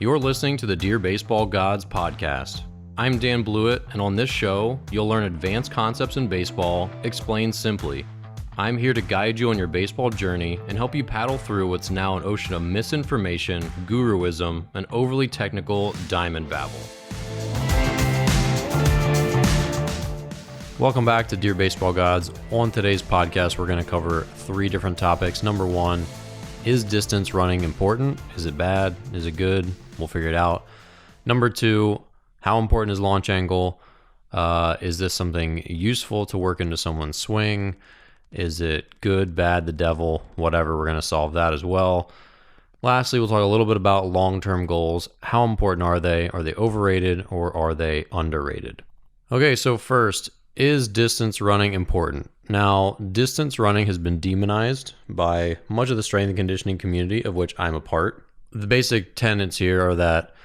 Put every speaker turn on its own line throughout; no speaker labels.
You're listening to the Dear Baseball Gods podcast. I'm Dan Blewett, and on this show, you'll learn advanced concepts in baseball, explained simply. I'm here to guide you on your baseball journey and help you paddle through what's now an ocean of misinformation, guruism, and overly technical diamond babble. Welcome back to Dear Baseball Gods. On today's podcast, we're going to cover three different topics. Number one, is distance running important? Is it bad? Is it good? We'll figure it out. Number two, how important is launch angle? Is this something useful to work into someone's swing? Is it good, bad, the devil, whatever? We're going to solve that as well. Lastly, we'll talk a little bit about long-term goals. How important are they? Are they overrated or are they underrated? Okay, so first, is distance running important? Now, distance running has been demonized by much of the strength and conditioning community, of which I'm a part. The basic tenets here are that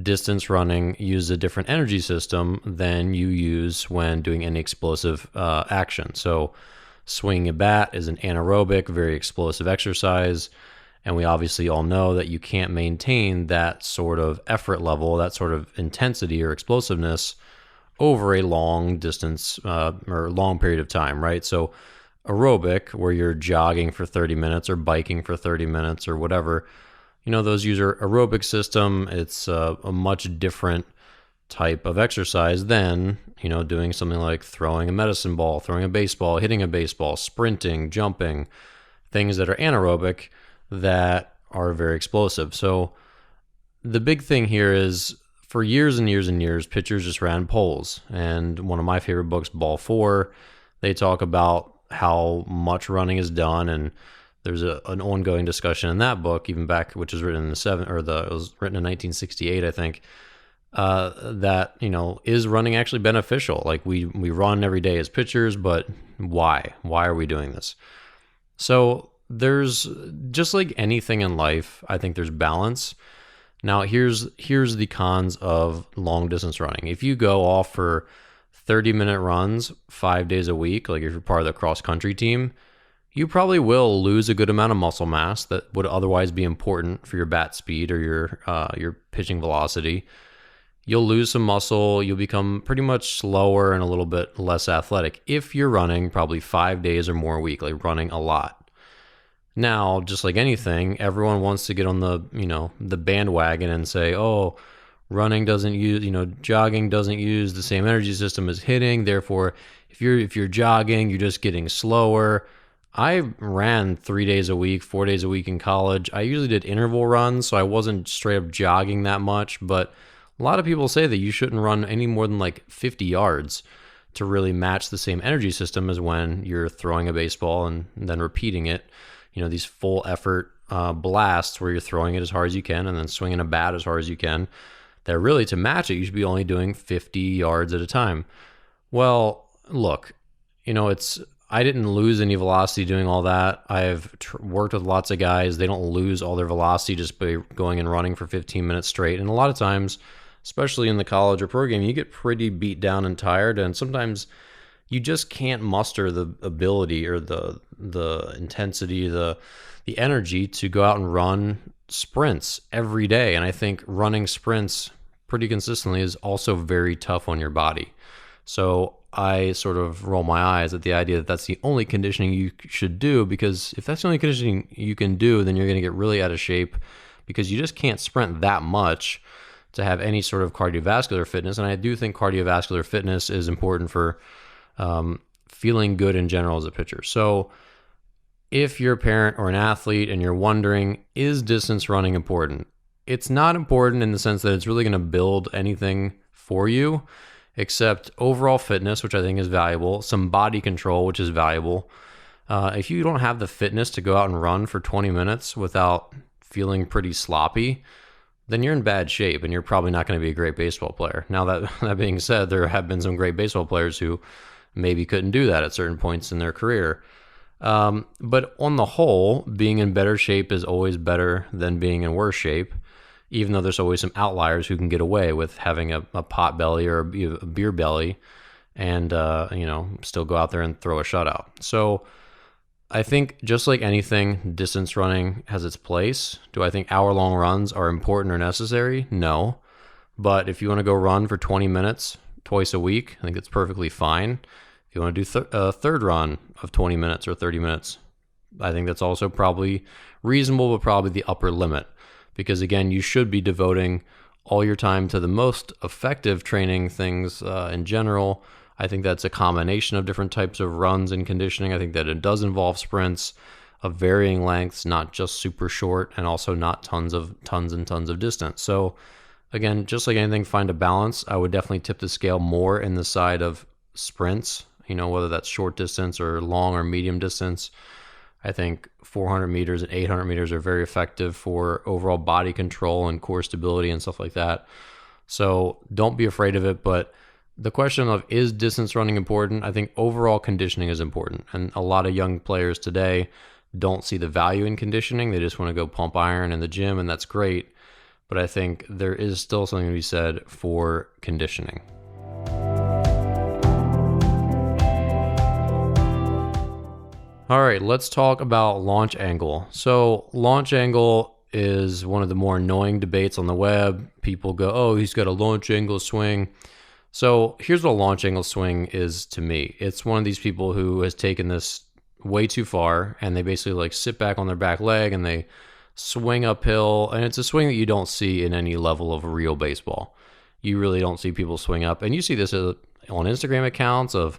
distance running uses a different energy system than you use when doing any explosive action. So swinging a bat is an anaerobic, very explosive exercise. And we obviously all know that you can't maintain that sort of effort level, that sort of intensity or explosiveness over a long distance or long period of time, right? So aerobic, where you're jogging for 30 minutes or biking for 30 minutes or whatever, those use our aerobic system. It's a much different type of exercise than, doing something like throwing a medicine ball, throwing a baseball, hitting a baseball, sprinting, jumping, things that are anaerobic that are very explosive. So the big thing here is, for years and years and years, pitchers just ran poles. And one of my favorite books, Ball 4, they talk about how much running is done, and there's an ongoing discussion in that book, even back, which was written in it was written in 1968, I think, that, is running actually beneficial? Like we run every day as pitchers, but why? Why are we doing this? So there's, just like anything in life, I think there's balance. Now, here's the cons of long distance running. If you go off for 30-minute runs 5 days a week, like if you're part of the cross-country team, you probably will lose a good amount of muscle mass that would otherwise be important for your bat speed or your pitching velocity. You'll lose some muscle. You'll become pretty much slower and a little bit less athletic if you're running probably 5 days or more a week, like running a lot. Now, just like anything, everyone wants to get on the bandwagon and say, oh, running doesn't use, jogging doesn't use the same energy system as hitting. Therefore, if you're jogging, you're just getting slower. I ran 3 days a week, 4 days a week in college. I usually did interval runs, so I wasn't straight up jogging that much. But a lot of people say that you shouldn't run any more than like 50 yards to really match the same energy system as when you're throwing a baseball and then repeating it. These full effort blasts where you're throwing it as hard as you can and then swinging a bat as hard as you can. That really, to match it, you should be only doing 50 yards at a time. Well, look, I didn't lose any velocity doing all that. I've worked with lots of guys. They don't lose all their velocity just by going and running for 15 minutes straight. And a lot of times, especially in the college or pro game, you get pretty beat down and tired. And sometimes you just can't muster the ability or the intensity, the energy to go out and run sprints every day. And I think running sprints pretty consistently is also very tough on your body. So I sort of roll my eyes at the idea that that's the only conditioning you should do, because if that's the only conditioning you can do, then you're going to get really out of shape, because you just can't sprint that much to have any sort of cardiovascular fitness. And I do think cardiovascular fitness is important for feeling good in general as a pitcher. So if you're a parent or an athlete and you're wondering, is distance running important? It's not important in the sense that it's really going to build anything for you, except overall fitness, which I think is valuable, some body control, which is valuable. If you don't have the fitness to go out and run for 20 minutes without feeling pretty sloppy, then you're in bad shape and you're probably not going to be a great baseball player. Now, that being said, there have been some great baseball players who maybe couldn't do that at certain points in their career. But on the whole, being in better shape is always better than being in worse shape, even though there's always some outliers who can get away with having a pot belly or a beer belly and, still go out there and throw a shutout. So I think just like anything, distance running has its place. Do I think hour-long runs are important or necessary? No. But if you want to go run for 20 minutes twice a week, I think it's perfectly fine. If you want to do a third run of 20 minutes or 30 minutes, I think that's also probably reasonable, but probably the upper limit. Because again, you should be devoting all your time to the most effective training things in general. I think that's a combination of different types of runs and conditioning. I think that it does involve sprints of varying lengths, not just super short, and also not tons and tons of distance. So again, just like anything, find a balance. I would definitely tip the scale more in the side of sprints, whether that's short distance or long or medium distance. I think 400 meters and 800 meters are very effective for overall body control and core stability and stuff like that. So don't be afraid of it. But the question of, is distance running important? I think overall conditioning is important. And a lot of young players today don't see the value in conditioning. They just want to go pump iron in the gym, and that's great. But I think there is still something to be said for conditioning. All right, let's talk about launch angle. So launch angle is one of the more annoying debates on the web. People go, oh, he's got a launch angle swing. So here's what a launch angle swing is to me. It's one of these people who has taken this way too far, and they basically like sit back on their back leg and they swing uphill. And it's a swing that you don't see in any level of real baseball. You really don't see people swing up. And you see this on Instagram accounts of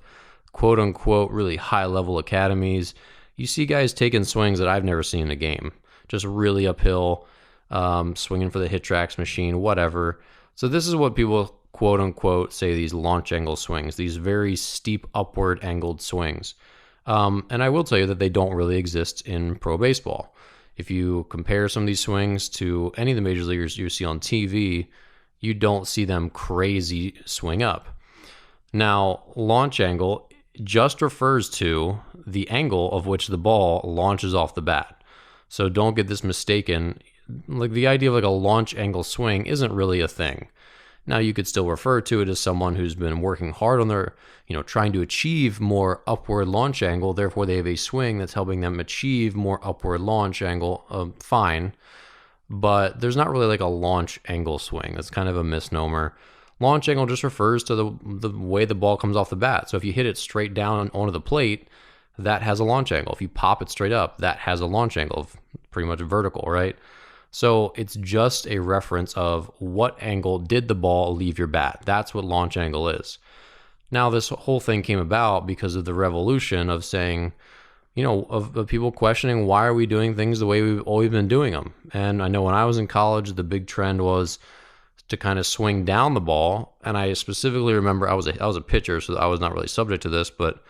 quote unquote really high level academies. You see guys taking swings that I've never seen in a game, just really uphill, swinging for the HitTrax machine, whatever. So this is what people quote unquote say these launch angle swings, these very steep upward angled swings. And I will tell you that they don't really exist in pro baseball. If you compare some of these swings to any of the major leaguers you see on TV, you don't see them crazy swing up. Now, launch angle just refers to the angle of which the ball launches off the bat. So don't get this mistaken. Like the idea of like a launch angle swing isn't really a thing. Now you could still refer to it as someone who's been working hard on their, trying to achieve more upward launch angle. Therefore, they have a swing that's helping them achieve more upward launch angle. Fine. But there's not really like a launch angle swing. That's kind of a misnomer. Launch angle just refers to the way the ball comes off the bat. So if you hit it straight down onto the plate, that has a launch angle. If you pop it straight up, that has a launch angle, pretty much vertical, right? So it's just a reference of what angle did the ball leave your bat. That's what launch angle is. Now, this whole thing came about because of the revolution of saying, of people questioning, why are we doing things the way we've always been doing them? And I know when I was in college, the big trend was to kind of swing down the ball. And I specifically remember I was a pitcher, so I was not really subject to this, but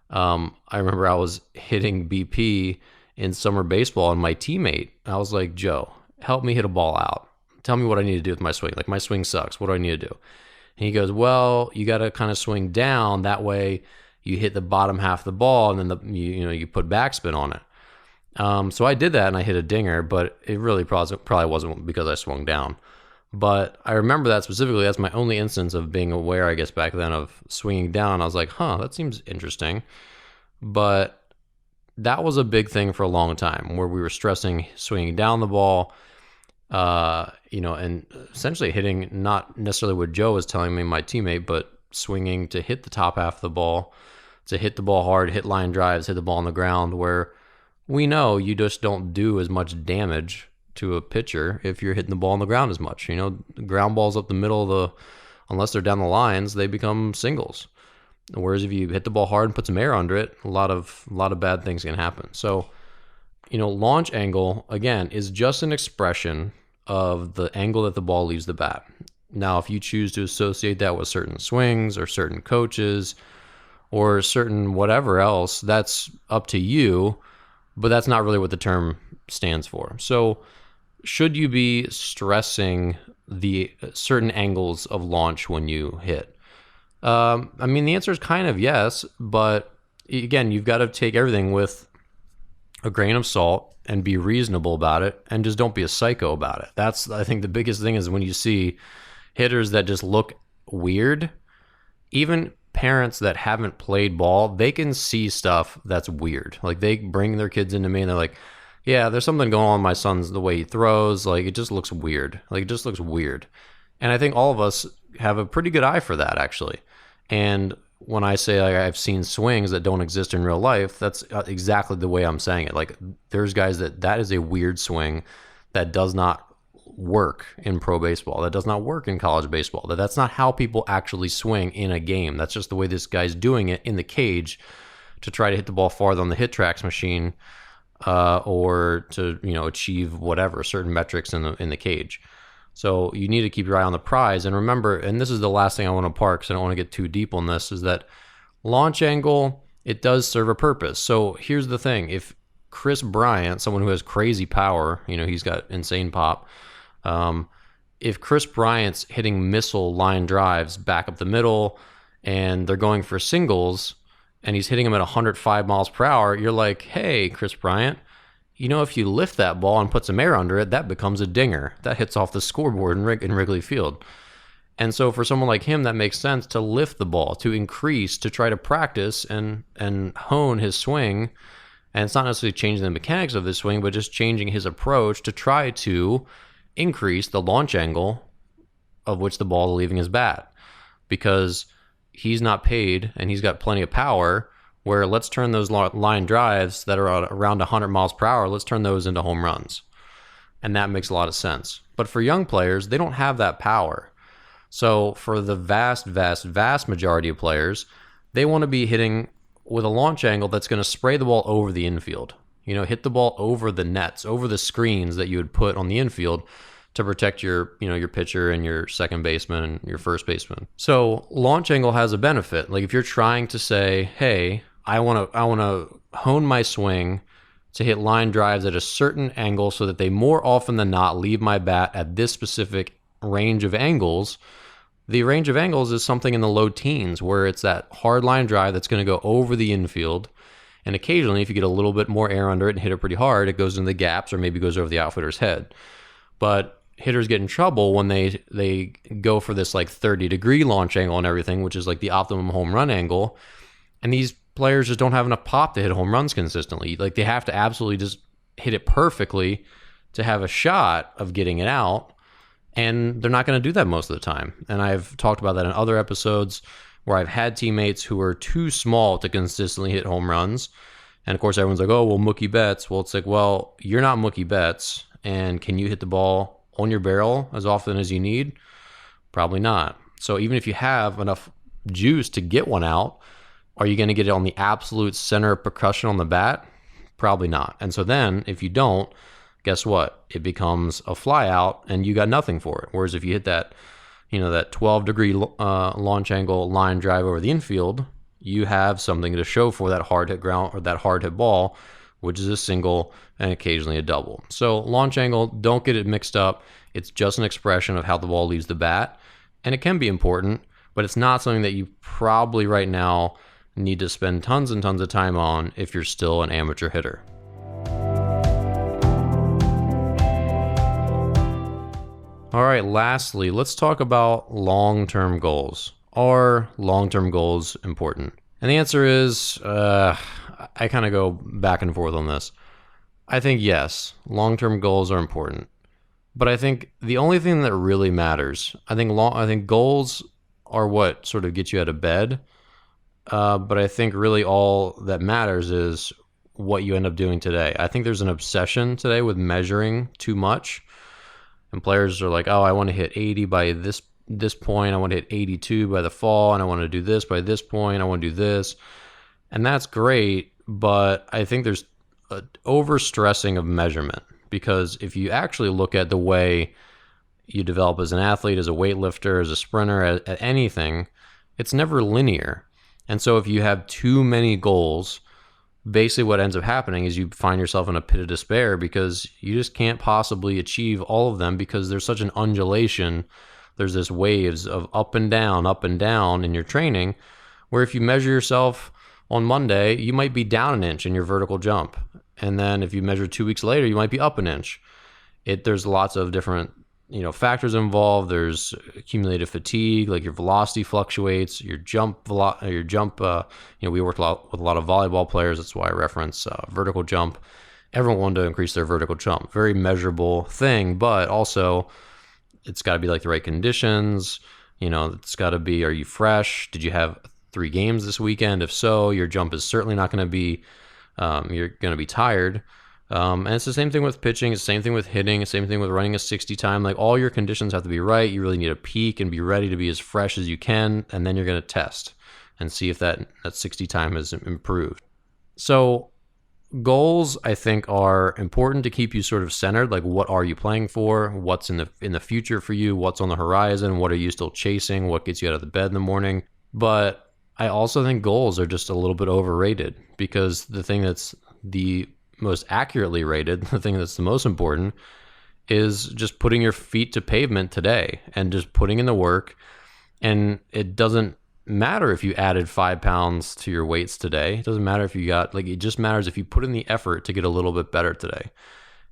I remember I was hitting BP in summer baseball, and my teammate, I was like, Joe, help me hit a ball out. Tell me what I need to do with my swing. Like, my swing sucks. What do I need to do? And he goes, well, you got to kind of swing down. That way you hit the bottom half of the ball, and then you put backspin on it. So I did that, and I hit a dinger, but it really probably wasn't because I swung down. But I remember that specifically. That's my only instance of being aware, I guess, back then of swinging down. I was like, that seems interesting. But that was a big thing for a long time, where we were stressing swinging down the ball, and essentially hitting, not necessarily what Joe was telling me, my teammate, but swinging to hit the top half of the ball, to hit the ball hard, hit line drives, hit the ball on the ground, where we know you just don't do as much damage to a pitcher if you're hitting the ball on the ground as much. Ground balls up the middle unless they're down the lines, they become singles. Whereas if you hit the ball hard and put some air under it, a lot of bad things can happen. So, launch angle, again, is just an expression of the angle that the ball leaves the bat. Now, if you choose to associate that with certain swings or certain coaches or certain whatever else, that's up to you, but that's not really what the term stands for. So should you be stressing the certain angles of launch when you hit? The answer is kind of yes, but again, you've got to take everything with a grain of salt and be reasonable about it, and just don't be a psycho about it. That's, I think, the biggest thing is when you see hitters that just look weird, even parents that haven't played ball, they can see stuff that's weird. Like they bring their kids into me and they're like, yeah, there's something going on with my son's the way he throws. Like it just looks weird. Like it just looks weird. And I think all of us have a pretty good eye for that, actually. And when I say like I've seen swings that don't exist in real life, that's exactly the way I'm saying it. Like there's guys that is a weird swing that does not work in pro baseball, that does not work in college baseball, that's not how people actually swing in a game. That's just the way this guy's doing it in the cage to try to hit the ball farther on the HitTrax machine, or to achieve whatever certain metrics in the cage. So you need to keep your eye on the prize. And remember, and this is the last thing I want to park because I don't want to get too deep on this, is that launch angle, it does serve a purpose. So here's the thing. If Kris Bryant, someone who has crazy power, he's got insane pop, if Kris Bryant's hitting missile line drives back up the middle and they're going for singles and he's hitting them at 105 miles per hour, you're like, hey, Kris Bryant, if you lift that ball and put some air under it, that becomes a dinger. That hits off the scoreboard in Wrigley Field. And so for someone like him, that makes sense to lift the ball, to increase, to try to practice and hone his swing. And it's not necessarily changing the mechanics of his swing, but just changing his approach to try to increase the launch angle of which the ball is leaving his bat, because he's not paid and he's got plenty of power, where let's turn those line drives that are around 100 miles per hour, let's turn those into home runs. And that makes a lot of sense. But for young players, they don't have that power. So for the vast, vast, vast majority of players, they want to be hitting with a launch angle that's going to spray the ball over the infield. Hit the ball over the nets, over the screens that you would put on the infield to protect your pitcher and your second baseman and your first baseman. So launch angle has a benefit. Like if you're trying to say, hey, I want to hone my swing to hit line drives at a certain angle so that they more often than not leave my bat at this specific range of angles. The range of angles is something in the low teens, where it's that hard line drive that's going to go over the infield. And occasionally, if you get a little bit more air under it and hit it pretty hard, it goes in the gaps or maybe goes over the outfielder's head. But hitters get in trouble when they go for this like 30-degree launch angle and everything, which is like the optimum home run angle. And these players just don't have enough pop to hit home runs consistently. Like they have to absolutely just hit it perfectly to have a shot of getting it out. And they're not going to do that most of the time. And I've talked about that in other episodes where I've had teammates who are too small to consistently hit home runs. And of course, everyone's like, oh, well, Mookie Betts. Well, it's like, well, you're not Mookie Betts. And can you hit the ball on your barrel as often as you need? Probably not. So even if you have enough juice to get one out, are you going to get it on the absolute center of percussion on the bat? Probably not. And so then if you don't, guess what? It becomes a fly out and you got nothing for it. Whereas if you hit that, that 12-degree launch angle line drive over the infield, you have something to show for that hard hit ground or that hard hit ball, which is a single and occasionally a double. So launch angle, don't get it mixed up. It's just an expression of how the ball leaves the bat. And it can be important, but it's not something that you probably right now need to spend tons and tons of time on if you're still an amateur hitter. All right, lastly, let's talk about long-term goals. Are long-term goals important? And the answer is, I kind of go back and forth on this. I think yes, long-term goals are important. But I think the only thing that really matters, I think goals are what sort of get you out of bed. But I think really all that matters is what you end up doing today. I think there's an obsession today with measuring too much. And players are like, oh, I want to hit 80 by this point. I want to hit 82 by the fall. And I want to do this by this point. I want to do this. And that's great. But I think there's an overstressing of measurement. Because if you actually look at the way you develop as an athlete, as a weightlifter, as a sprinter, at anything, it's never linear. And so if you have too many goals, basically what ends up happening is you find yourself in a pit of despair because you just can't possibly achieve all of them because there's such an undulation. There's this waves of up and down in your training, where if you measure yourself on Monday, you might be down an inch in your vertical jump. And then if you measure 2 weeks later, you might be up an inch. There's lots of different factors involved. There's accumulated fatigue, like your velocity fluctuates, your jump, we worked with a lot of volleyball players. That's why I reference vertical jump. Everyone wanted to increase their vertical jump. Very measurable thing, but also it's got to be like the right conditions. It's got to be, are you fresh? Did you have 3 games this weekend? If so, your jump is certainly not going to be, you're going to be tired. And it's the same thing with pitching. It's the same thing with hitting. It's the same thing with running a 60 time. Like, all your conditions have to be right. You really need to peak and be ready to be as fresh as you can. And then you're going to test and see if that 60 time is improved. So goals, I think, are important to keep you sort of centered. Like, what are you playing for? What's in the future for you? What's on the horizon? What are you still chasing? What gets you out of the bed in the morning? But I also think goals are just a little bit overrated, because the thing that's the most accurately rated, the thing that's the most important, is just putting your feet to pavement today and just putting in the work. And it doesn't matter if you added 5 pounds to your weights today. It doesn't matter if you it just matters if you put in the effort to get a little bit better today.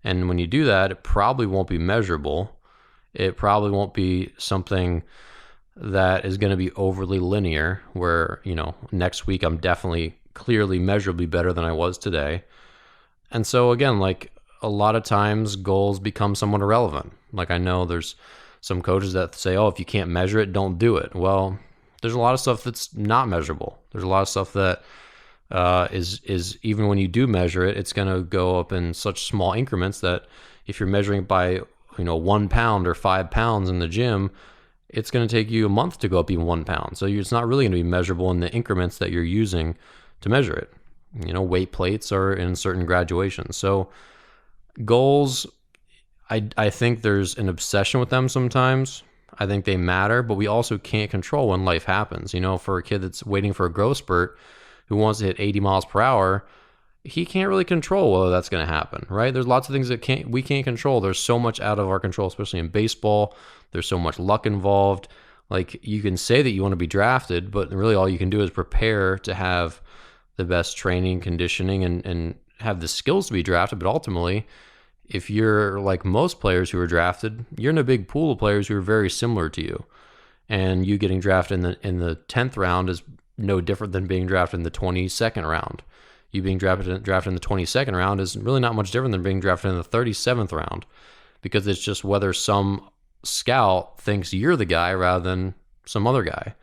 And when you do that, it probably won't be measurable. It probably won't be something that is going to be overly linear, where, next week I'm definitely clearly measurably better than I was today. And so again, like, a lot of times goals become somewhat irrelevant. Like, I know there's some coaches that say, oh, if you can't measure it, don't do it. Well, there's a lot of stuff that's not measurable. There's a lot of stuff that is even when you do measure it, it's going to go up in such small increments that if you're measuring it by 1 pound or 5 pounds in the gym, it's going to take you a month to go up even 1 pound. So it's not really going to be measurable in the increments that you're using to measure it. Weight plates are in certain graduations. So goals, I think there's an obsession with them sometimes. I think they matter, but we also can't control when life happens. For a kid that's waiting for a growth spurt who wants to hit 80 miles per hour, he can't really control whether that's going to happen, right? There's lots of things that we can't control. There's so much out of our control, especially in baseball. There's so much luck involved. Like, you can say that you want to be drafted, but really all you can do is prepare to have the best training, conditioning, and have the skills to be drafted. But ultimately, if you're like most players who are drafted, you're in a big pool of players who are very similar to you. And you getting drafted in the 10th round is no different than being drafted in the 22nd round. You being drafted in the 22nd round is really not much different than being drafted in the 37th round, because it's just whether some scout thinks you're the guy rather than some other guy.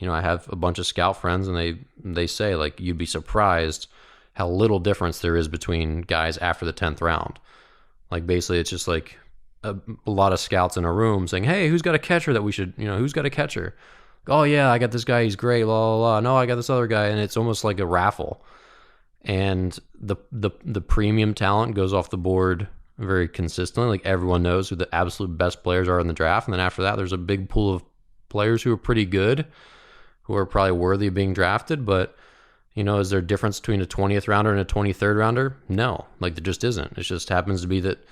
I have a bunch of scout friends, and they say, like, you'd be surprised how little difference there is between guys after the 10th round. Like, basically, it's just like a lot of scouts in a room saying, hey, who's got a catcher that we should, who's got a catcher? Oh, yeah, I got this guy. He's great. Blah, blah, blah. No, I got this other guy. And it's almost like a raffle. And the premium talent goes off the board very consistently. Like, everyone knows who the absolute best players are in the draft. And then after that, there's a big pool of players who are pretty good, who are probably worthy of being drafted. But, is there a difference between a 20th rounder and a 23rd rounder? No, like, there just isn't. It just happens to be that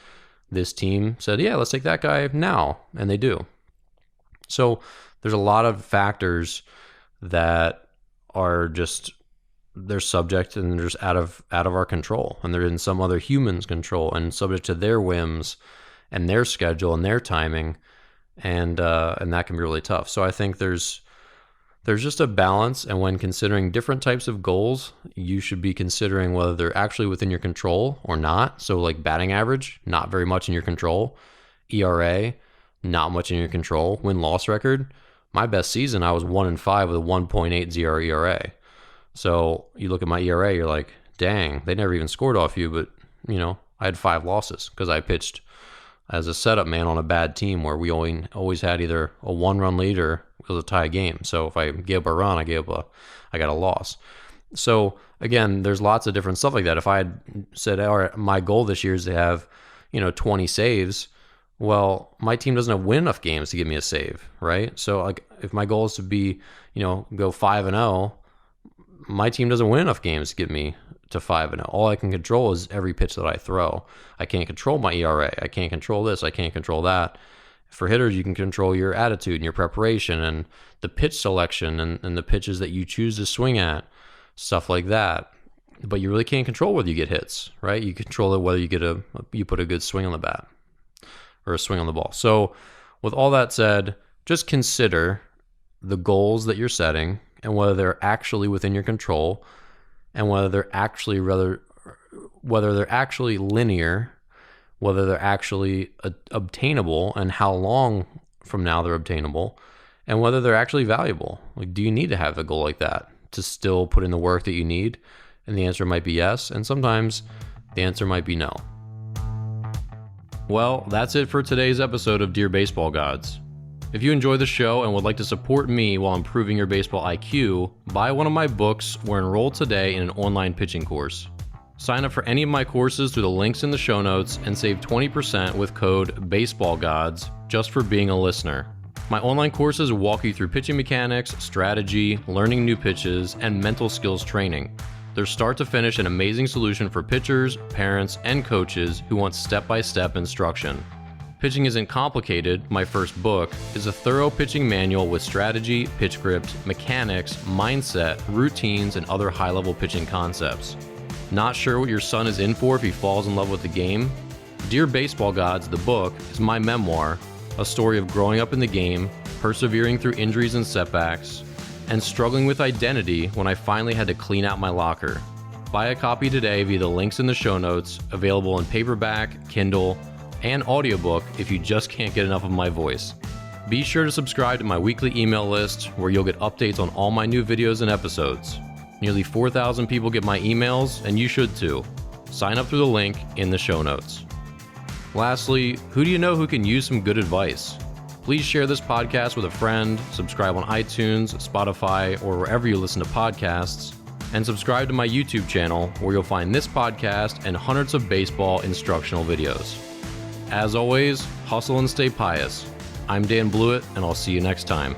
this team said, yeah, let's take that guy now. And they do. So there's a lot of factors that are just, they're subject and they're just out of our control. And they're in some other human's control and subject to their whims and their schedule and their timing. And that can be really tough. So I think there's just a balance, and when considering different types of goals, you should be considering whether they're actually within your control or not. So like batting average, not very much in your control. ERA, not much in your control. Win-loss record, my best season, I was 1-5 with a 1.80 ERA. So you look at my ERA, you're like, dang, they never even scored off you, but I had 5 losses because I pitched as a setup man on a bad team where we always had either a 1-run lead or it was a tie game. So if I gave up a run, I got a loss. So again, there's lots of different stuff like that. If I had said, all right, my goal this year is to have, 20 saves, well, my team doesn't win enough games to give me a save, right? So like, if my goal is to be, go 5-0, my team doesn't win enough games to get me to 5-0. All I can control is every pitch that I throw. I can't control my ERA. I can't control this. I can't control that. For hitters, you can control your attitude and your preparation and the pitch selection and the pitches that you choose to swing at, stuff like that. But you really can't control whether you get hits, right? You control it whether you put a good swing on the bat. or a swing on the ball. So with all that said, just consider the goals that you're setting and whether they're actually within your control and whether they're actually linear, whether they're actually obtainable and how long from now they're obtainable, and whether they're actually valuable. Like, do you need to have a goal like that to still put in the work that you need? And the answer might be yes, and sometimes the answer might be no. Well, that's it for today's episode of Dear Baseball Gods. If you enjoy the show and would like to support me while improving your baseball IQ, buy one of my books or enroll today in an online pitching course. Sign up for any of my courses through the links in the show notes and save 20% with code BASEBALLGODS just for being a listener. My online courses walk you through pitching mechanics, strategy, learning new pitches, and mental skills training. They're start to finish an amazing solution for pitchers, parents, and coaches who want step-by-step instruction. Pitching Isn't Complicated, my first book, is a thorough pitching manual with strategy, pitch script, mechanics, mindset, routines, and other high-level pitching concepts. Not sure what your son is in for if he falls in love with the game? Dear Baseball Gods, the book, is my memoir, a story of growing up in the game, persevering through injuries and setbacks, and struggling with identity when I finally had to clean out my locker. Buy a copy today via the links in the show notes, available in paperback, Kindle, and audiobook if you just can't get enough of my voice. Be sure to subscribe to my weekly email list where you'll get updates on all my new videos and episodes. Nearly 4,000 people get my emails, and you should too. Sign up through the link in the show notes. Lastly, who do you know who can use some good advice? Please share this podcast with a friend, subscribe on iTunes, Spotify, or wherever you listen to podcasts, and subscribe to my YouTube channel where you'll find this podcast and hundreds of baseball instructional videos. As always, hustle and stay pious. I'm Dan Blewett, and I'll see you next time.